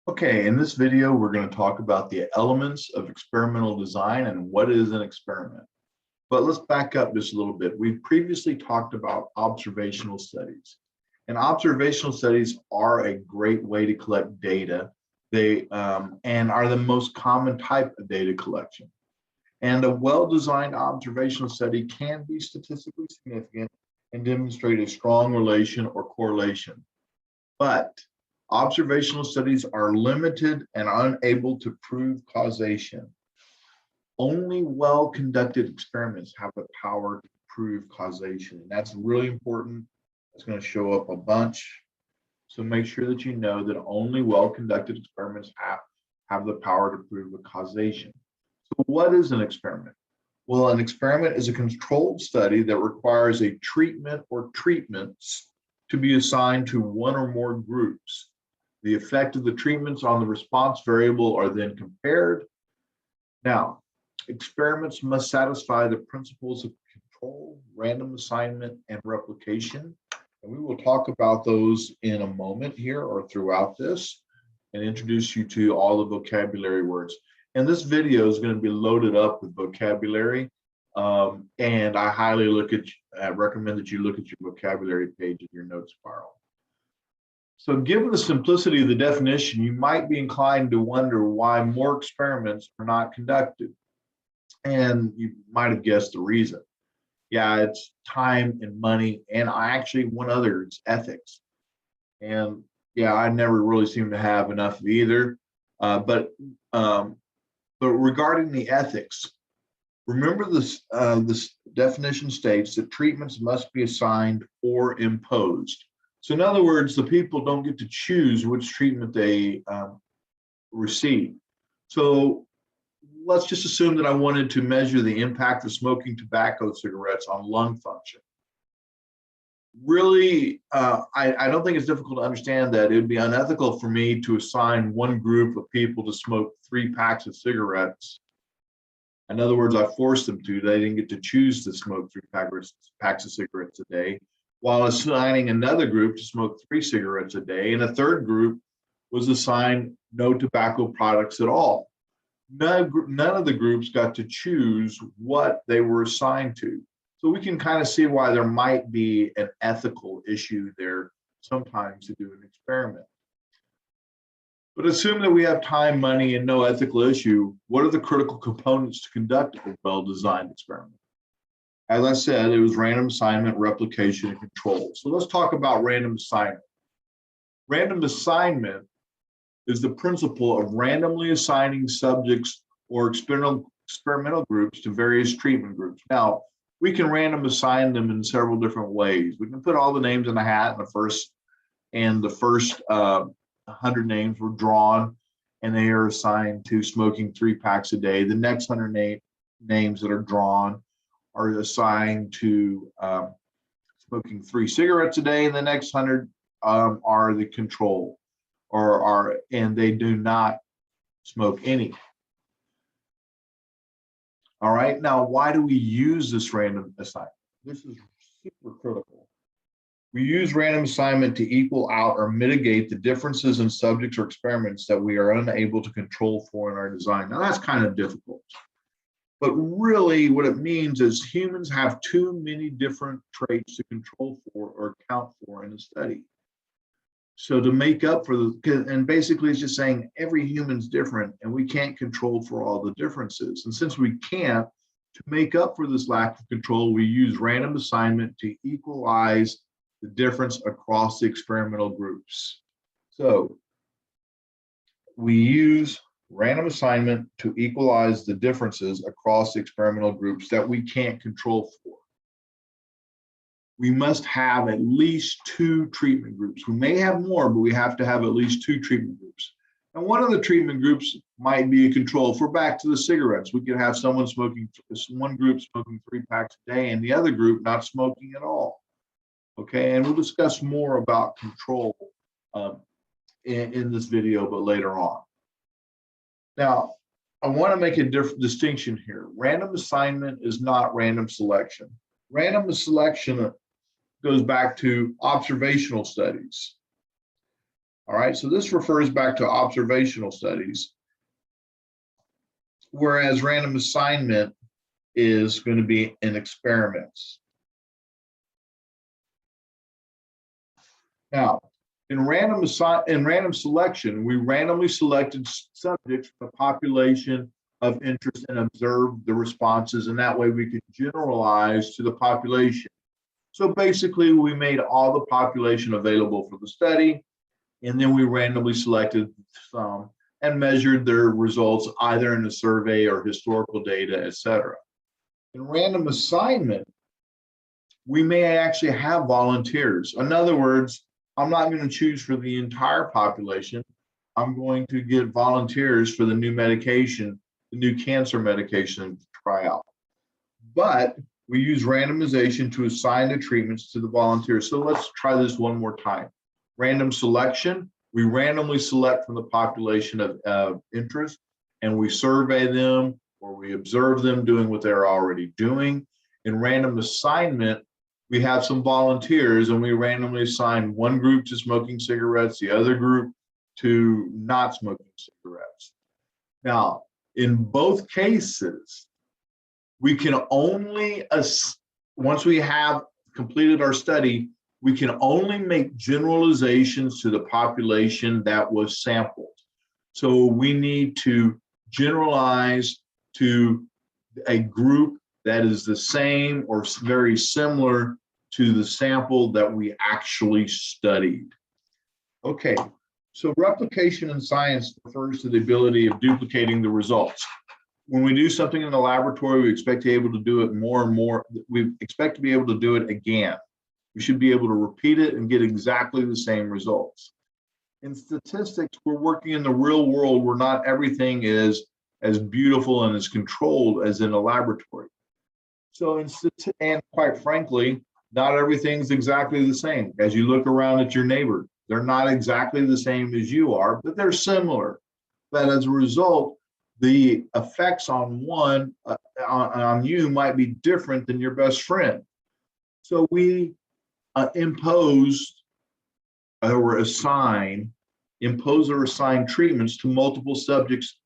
Okay, in this video, we're going to talk about the elements of experimental design and what is an experiment. But let's back up just a little bit. We previously talked about observational studies. And observational studies are a great way to collect data. They and are the most common type of data collection. And a well-designed observational study can be statistically significant and demonstrate a strong relation or correlation. But observational studies are limited and unable to prove causation. Only well-conducted experiments have the power to prove causation. And that's really important. It's going to show up a bunch. So make sure that you know that only well-conducted experiments have the power to prove the causation. So what is an experiment? Well, an experiment is a controlled study that requires a treatment or treatments to be assigned to one or more groups. The effect of the treatments on the response variable are then compared. Now, experiments must satisfy the principles of control, random assignment, and replication. And we will talk about those in a moment here or throughout this and introduce you to all the vocabulary words. And this video is going to be loaded up with vocabulary. And I highly recommend that you look at your vocabulary page in your notes spiral. So given the simplicity of the definition, you might be inclined to wonder why more experiments are not conducted. And you might have guessed the reason. Yeah, it's time and money, and one other, it's ethics. And yeah, I never really seem to have enough of either. But regarding the ethics, remember this definition states that treatments must be assigned or imposed. So in other words, the people don't get to choose which treatment they receive. So let's just assume that I wanted to measure the impact of smoking tobacco cigarettes on lung function. Really, I don't think it's difficult to understand that it would be unethical for me to assign one group of people to smoke 3 packs of cigarettes. In other words, I forced them to. They didn't get to choose to smoke 3 packs of cigarettes a day, while assigning another group to smoke 3 cigarettes a day, and a third group was assigned no tobacco products at all. None of the groups got to choose what they were assigned to. So we can kind of see why there might be an ethical issue there sometimes to do an experiment. But assume that we have time, money, and no ethical issue. What are the critical components to conduct a well-designed experiment? As I said, it was random assignment, replication, and control. So let's talk about random assignment. Random assignment is the principle of randomly assigning subjects or experimental groups to various treatment groups. Now, we can random assign them in several different ways. We can put all the names in a hat, and the first 100 names were drawn, and they are assigned to smoking 3 packs a day. The next 100 names that are drawn are assigned to smoking 3 cigarettes a day, and the next 100 are the control, and they do not smoke any. All right, now why do we use this random assignment? This is super critical. We use random assignment to equal out or mitigate the differences in subjects or experiments that we are unable to control for in our design. Now that's kind of difficult. But really what it means is humans have too many different traits to control for or account for in a study. So to make up for and basically it's just saying every human's different and we can't control for all the differences. And since we can't, to make up for this lack of control, we use random assignment to equalize the difference across the experimental groups. So we use random assignment to equalize the differences across the experimental groups that we can't control for. We must have at least 2 treatment groups. We may have more, but we have to have at least 2 treatment groups. And one of the treatment groups might be a control. If we're back to the cigarettes, we could have one group smoking 3 packs a day and the other group not smoking at all. Okay, and we'll discuss more about control in this video, but later on. Now, I want to make a distinction here. Random assignment is not random selection. Random selection goes back to observational studies. All right, so this refers back to observational studies, whereas random assignment is going to be in experiments. Now, in random selection, we randomly selected subjects from the population of interest and observed the responses, and that way we could generalize to the population. So basically, we made all the population available for the study, and then we randomly selected some and measured their results either in a survey or historical data, etc. In random assignment, we may actually have volunteers. In other words, I'm not going to choose for the entire population. I'm going to get volunteers for the new medication, the new cancer medication to try out. But we use randomization to assign the treatments to the volunteers. So let's try this one more time. Random selection, we randomly select from the population of interest, and we survey them or we observe them doing what they're already doing. In random assignment, we have some volunteers and we randomly assign one group to smoking cigarettes, the other group to not smoking cigarettes. Now, in both cases, we can only, once we have completed our study, we can only make generalizations to the population that was sampled. So we need to generalize to a group that is the same or very similar to the sample that we actually studied. Okay, so replication in science refers to the ability of duplicating the results. When we do something in the laboratory, we expect to be able to do it more and more. We expect to be able to do it again. We should be able to repeat it and get exactly the same results. In statistics, we're working in the real world where not everything is as beautiful and as controlled as in a laboratory. So, and quite frankly, not everything's exactly the same. As you look around at your neighbor, they're not exactly the same as you are, but they're similar. But as a result, the effects on one, on you might be different than your best friend. So we impose or assign treatments to multiple subjects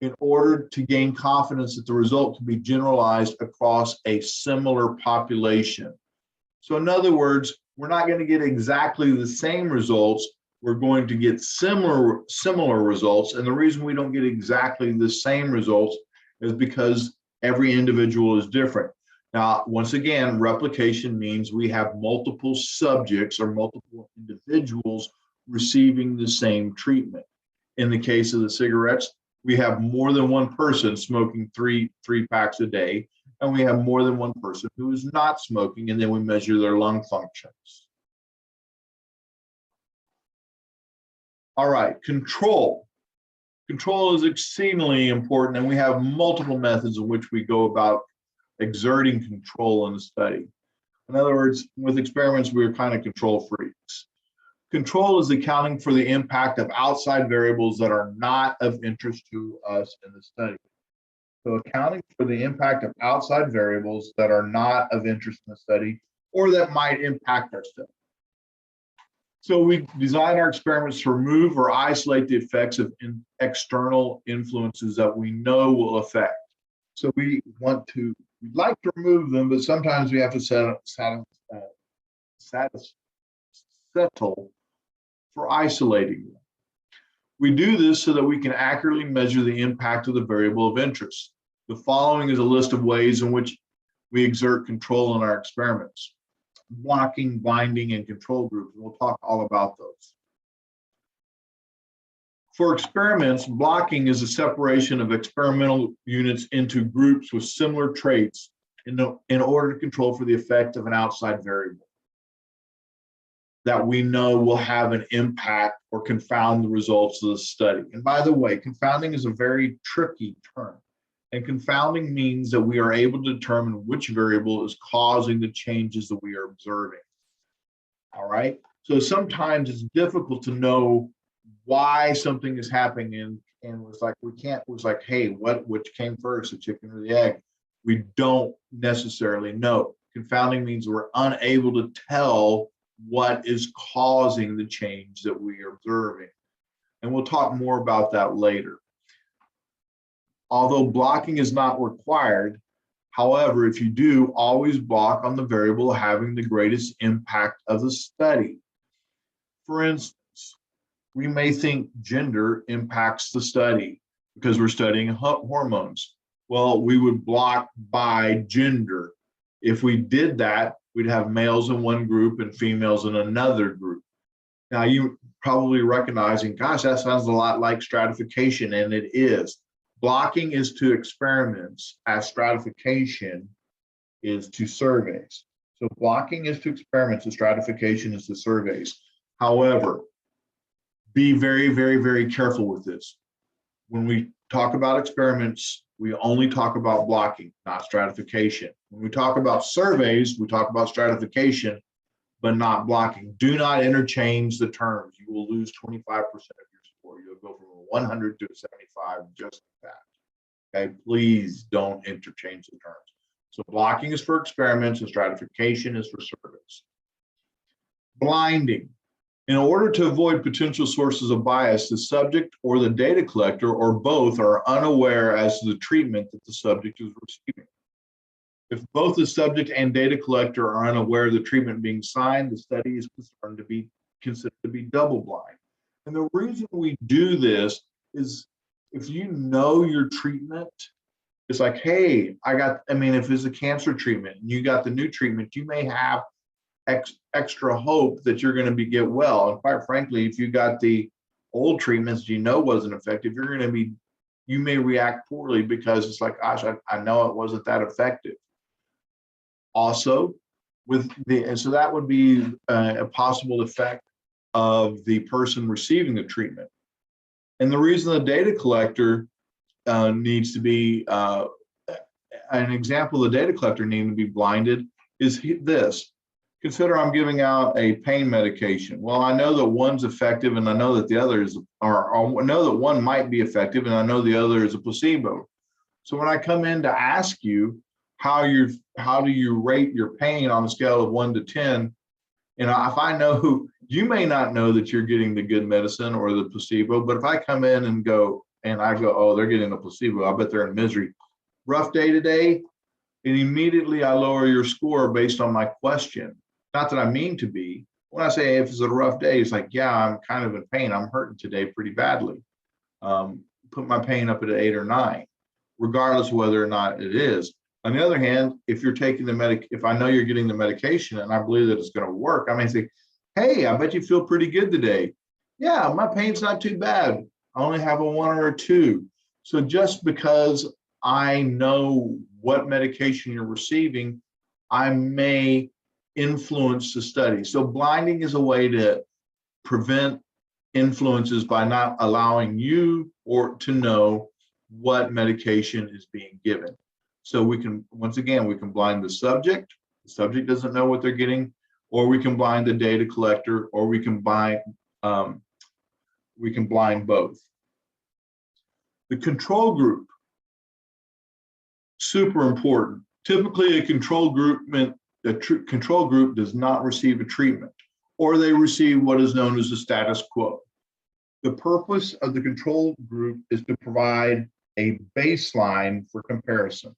in order to gain confidence that the result can be generalized across a similar population. So in other words, we're not going to get exactly the same results. We're going to get similar results. And the reason we don't get exactly the same results is because every individual is different. Now, once again, replication means we have multiple subjects or multiple individuals receiving the same treatment. In the case of the cigarettes, we have more than one person smoking three packs a day, and we have more than one person who is not smoking, and then we measure their lung functions. All right, control. Control is exceedingly important, and we have multiple methods in which we go about exerting control in the study. In other words, with experiments, we're kind of control freaks. Control is accounting for the impact of outside variables that are not of interest to us in the study. So accounting for the impact of outside variables that are not of interest in the study or that might impact our study. So we design our experiments to remove or isolate the effects of external influences that we know will affect. So we'd like to remove them, but sometimes we have to settle for isolating them. We do this so that we can accurately measure the impact of the variable of interest. The following is a list of ways in which we exert control in our experiments: blocking, binding, and control groups. We'll talk all about those. For experiments, blocking is a separation of experimental units into groups with similar traits in order to control for the effect of an outside variable that we know will have an impact or confound the results of the study. And by the way, confounding is a very tricky term. And confounding means that we are able to determine which variable is causing the changes that we are observing. All right. So sometimes it's difficult to know why something is happening, and it's like, hey, which came first, the chicken or the egg? We don't necessarily know. Confounding means we're unable to tell what is causing the change that we are observing. And we'll talk more about that later. Although blocking is not required, however, if you do, always block on the variable having the greatest impact of the study. For instance, we may think gender impacts the study because we're studying hormones. Well, we would block by gender. If we did that, we'd have males in one group and females in another group. Now, you probably recognizing, gosh, that sounds a lot like stratification, and it is. Blocking is to experiments, as stratification is to surveys. So blocking is to experiments, and stratification is to surveys. However, be very, very, very careful with this. When we talk about experiments, we only talk about blocking, not stratification. When we talk about surveys, we talk about stratification, but not blocking. Do not interchange the terms. You will lose 25% of your score. You'll go from a 100 to a 75 just like that. Okay, please don't interchange the terms. So blocking is for experiments and stratification is for surveys. Blinding. In order to avoid potential sources of bias, the subject or the data collector or both are unaware as to the treatment that the subject is receiving. If both the subject and data collector are unaware of the treatment being assigned, the study is considered to be double blind. And the reason we do this is if you know your treatment, it's like, hey, if it's a cancer treatment and you got the new treatment, you may have extra hope that you're going to get well. And quite frankly, if you got the old treatments you know wasn't effective, you may react poorly because it's like, gosh, I know it wasn't that effective. Also, so that would be a possible effect of the person receiving the treatment. And the reason the data collector needs to be an example of the data collector needing to be blinded is this. Consider I'm giving out a pain medication. Well, I know that one's effective and I know that the other is, or I know that one might be effective and I know the other is a placebo. So when I come in to ask you how do you rate your pain on a scale of 1 to 10, if I know you may not know that you're getting the good medicine or the placebo, but if I come in and I go, oh, they're getting the placebo, I bet they're in misery. Rough day today, and immediately I lower your score based on my question. Not that I mean to be. When I say if it's a rough day, it's like, yeah, I'm kind of in pain. I'm hurting today pretty badly. Put my pain up at an 8 or 9, regardless of whether or not it is. On the other hand, if you're taking if I know you're getting the medication and I believe that it's going to work, I may say, hey, I bet you feel pretty good today. Yeah, my pain's not too bad. I only have a 1 or a 2. So just because I know what medication you're receiving, I may influence the study. So blinding is a way to prevent influences by not allowing you to know what medication is being given. So we can blind the subject. The subject doesn't know what they're getting, or we can blind the data collector, or we can blind both. The control group, super important. Typically, a control group does not receive a treatment, or they receive what is known as the status quo. The purpose of the control group is to provide a baseline for comparison.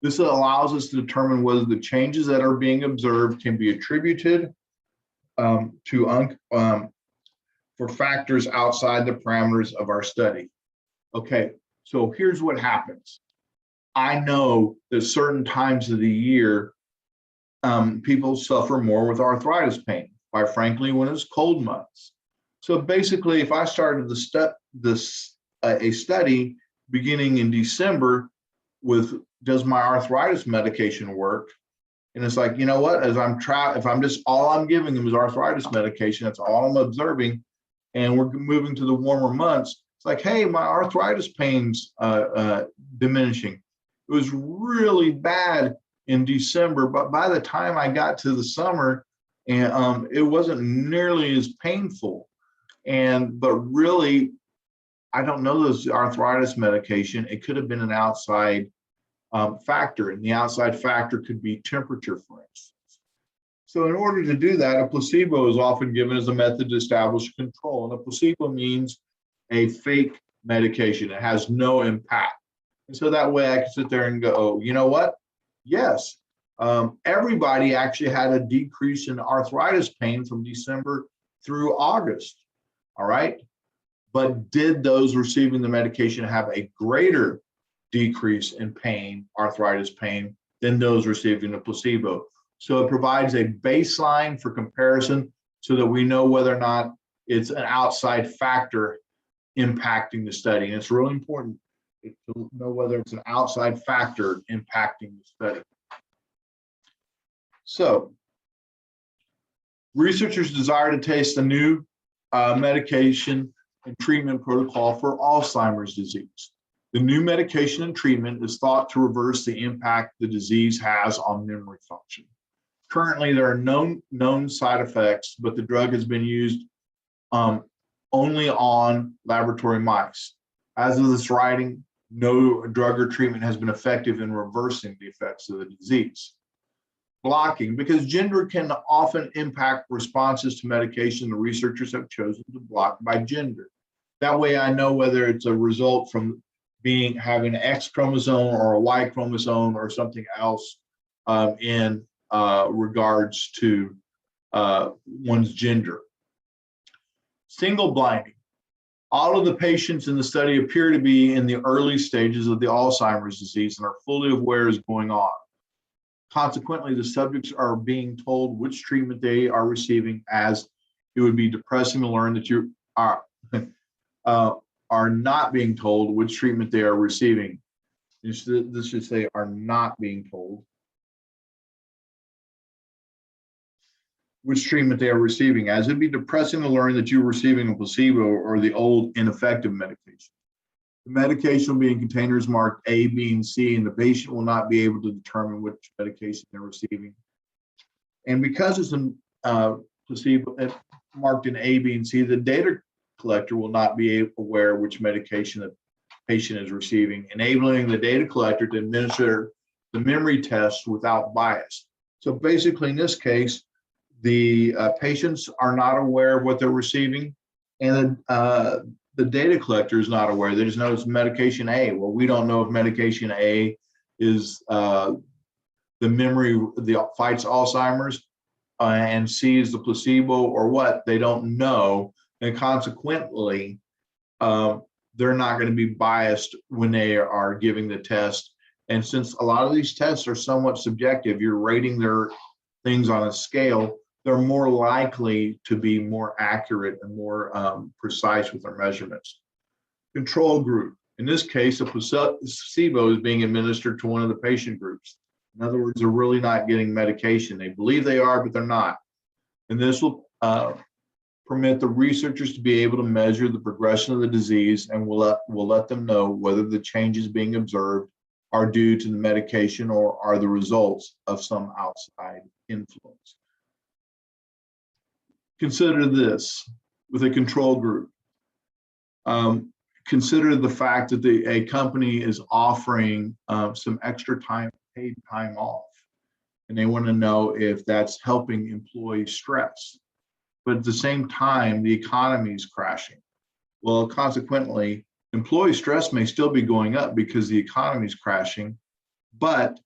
This allows us to determine whether the changes that are being observed can be attributed for factors outside the parameters of our study. Okay, so here's what happens. I know that certain times of the year, people suffer more with arthritis pain, quite frankly, when it's cold months. So basically, if I started a study beginning in December with does my arthritis medication work? And it's like, you know what, all I'm giving them is arthritis medication, that's all I'm observing, and we're moving to the warmer months, it's like, hey, my arthritis pain's diminishing. It was really bad in December, but by the time I got to the summer, and it wasn't nearly as painful. But really, I don't know this arthritis medication. It could have been an outside factor, and the outside factor could be temperature, for instance. So in order to do that, a placebo is often given as a method to establish control. And a placebo means a fake medication. It has no impact. And so that way I can sit there and go, oh, you know what? Yes, everybody actually had a decrease in arthritis pain from December through August. All right. But did those receiving the medication have a greater decrease in pain, arthritis pain, than those receiving the placebo? So it provides a baseline for comparison so that we know whether or not it's an outside factor impacting the study. And it's really important to know whether it's an outside factor impacting the study. So researchers desire to test a new medication and treatment protocol for Alzheimer's disease. The new medication and treatment is thought to reverse the impact the disease has on memory function. Currently, there are known side effects, but the drug has been used only on laboratory mice. As of this writing, no drug or treatment has been effective in reversing the effects of the disease. Blocking, because gender can often impact responses to medication, the researchers have chosen to block by gender. That way I know whether it's a result from having an X chromosome or a Y chromosome or something else in regards to one's gender. Single blinding. All of the patients in the study appear to be in the early stages of the Alzheimer's disease and are fully aware is going on. Consequently, the subjects are being told which treatment they are receiving, as it would be depressing to learn that you are not being told which treatment they are receiving. This should say are not being told which treatment they are receiving, as it'd be depressing to learn that you're receiving a placebo or the old ineffective medication. The medication will be in containers marked A, B, and C, and the patient will not be able to determine which medication they're receiving. And because it's a placebo marked in A, B, and C, the data collector will not be aware which medication the patient is receiving, enabling the data collector to administer the memory test without bias. So basically, in this case, the patients are not aware of what they're receiving, and the data collector is not aware. They just know it's medication A. Well, we don't know if medication A is the memory that fights Alzheimer's, and C is the placebo or what. They don't know, and consequently, they're not going to be biased when they are giving the test. And since a lot of these tests are somewhat subjective, you're rating their things on a scale, they're more likely to be more accurate and more precise with their measurements. Control group. In this case, a placebo is being administered to one of the patient groups. In other words, they're really not getting medication. They believe they are, but they're not. And this will permit the researchers to be able to measure the progression of the disease, and will let them know whether the changes being observed are due to the medication or are the results of some outside influence. Consider this with a control group. Consider the fact that a company is offering some extra paid time off, and they want to know if that's helping employee stress. But at the same time, the economy is crashing. Well, consequently, employee stress may still be going up because the economy is crashing. But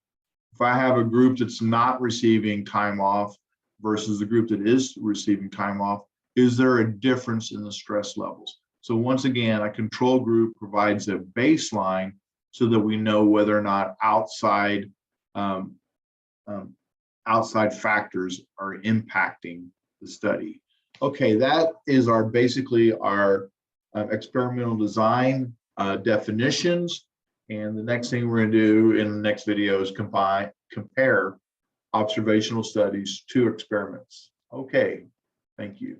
if I have a group that's not receiving time off versus the group that is receiving time off, is there a difference in the stress levels? So once again, a control group provides a baseline so that we know whether or not outside factors are impacting the study. Okay, that is basically our experimental design definitions. And the next thing we're going to do in the next video is compare observational studies to experiments. Okay, thank you.